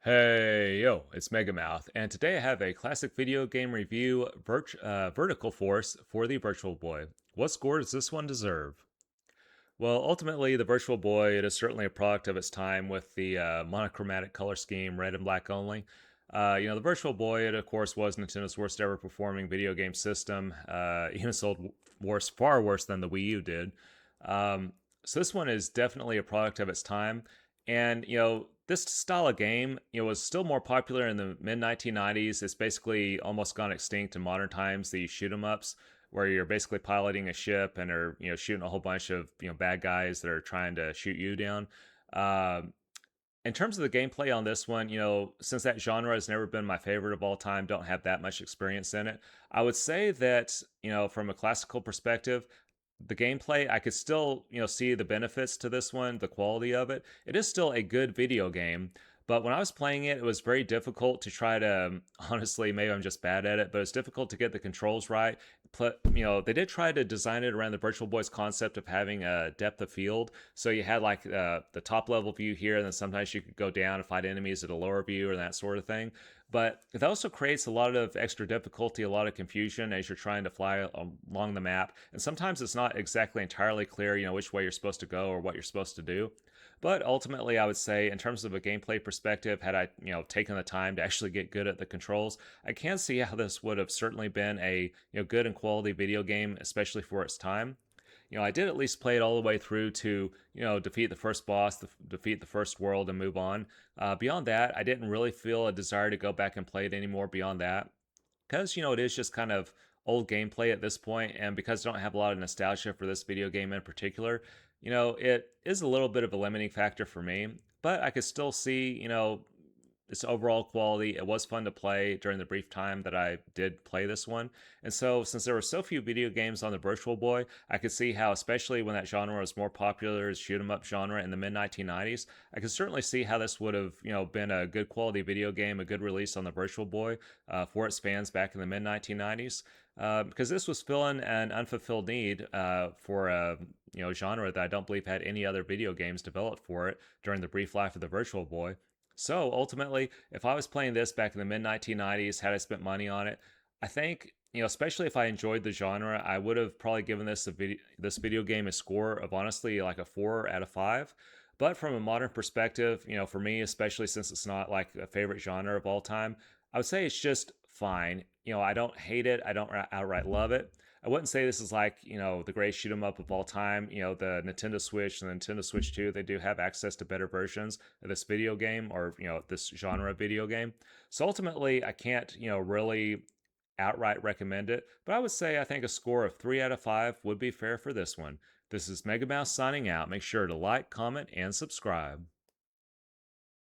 Hey, yo, it's Megamouth, and today I have a classic video game review, Vertical Force for the Virtual Boy. What score does this one deserve? Well, ultimately, the Virtual Boy, it is certainly a product of its time with the monochromatic color scheme, red and black only. The Virtual Boy, it of course was Nintendo's worst ever performing video game system. Even sold worse, far worse than the Wii U did. Um, so this one is definitely a product of its time, and this style of game, was still more popular in the mid 1990s. It's basically almost gone extinct in modern times. The shoot 'em ups where you're basically piloting a ship and are shooting a whole bunch of bad guys that are trying to shoot you down. Um, in terms of the gameplay on this one, since that genre has never been my favorite of all time, don't have that much experience in it. I would say that from a classical perspective, the gameplay I could still see the benefits to this one, the quality of it. It is still a good video game. But when I was playing it, it was very difficult to try to, honestly, maybe I'm just bad at it, but it's difficult to get the controls right. They did try to design it around the Virtual Boy's concept of having a depth of field. So you had like the top level view here, and then sometimes you could go down and fight enemies at a lower view or that sort of thing. But it also creates a lot of extra difficulty, a lot of confusion as you're trying to fly along the map. And sometimes it's not exactly entirely clear, which way you're supposed to go or what you're supposed to do. But ultimately, I would say, in terms of a gameplay perspective, had I taken the time to actually get good at the controls, I can see how this would have certainly been a good and quality video game, especially for its time. I did at least play it all the way through to, defeat the first boss, defeat the first world, and move on. Beyond that, I didn't really feel a desire to go back and play it anymore beyond that. Because, it is just kind of old gameplay at this point, and because I don't have a lot of nostalgia for this video game in particular, it is a little bit of a limiting factor for me. But I could still see, its overall quality. It was fun to play during the brief time that I did play this one. And so, since there were so few video games on the Virtual Boy, I could see how, especially when that genre was more popular as shoot 'em up genre in the mid 1990s, I could certainly see how this would have, been a good quality video game, a good release on the Virtual Boy for its fans back in the mid 1990s. Because this was filling an unfulfilled need for a genre that I don't believe had any other video games developed for it during the brief life of the Virtual Boy. So ultimately, if I was playing this back in the mid 1990s, had I spent money on it, I think especially if I enjoyed the genre, I would have probably given this video game a score of honestly like a 4 out of 5. But from a modern perspective, for me, especially since it's not like a favorite genre of all time, I would say it's just fine. I don't hate it. I don't outright love it. I wouldn't say this is like, the greatest shoot 'em up of all time. The Nintendo Switch and the Nintendo Switch 2, they do have access to better versions of this video game or, this genre of video game. So ultimately, I can't, really outright recommend it, but I would say I think a score of 3 out of 5 would be fair for this one. This is Megamouse signing out. Make sure to like, comment, and subscribe.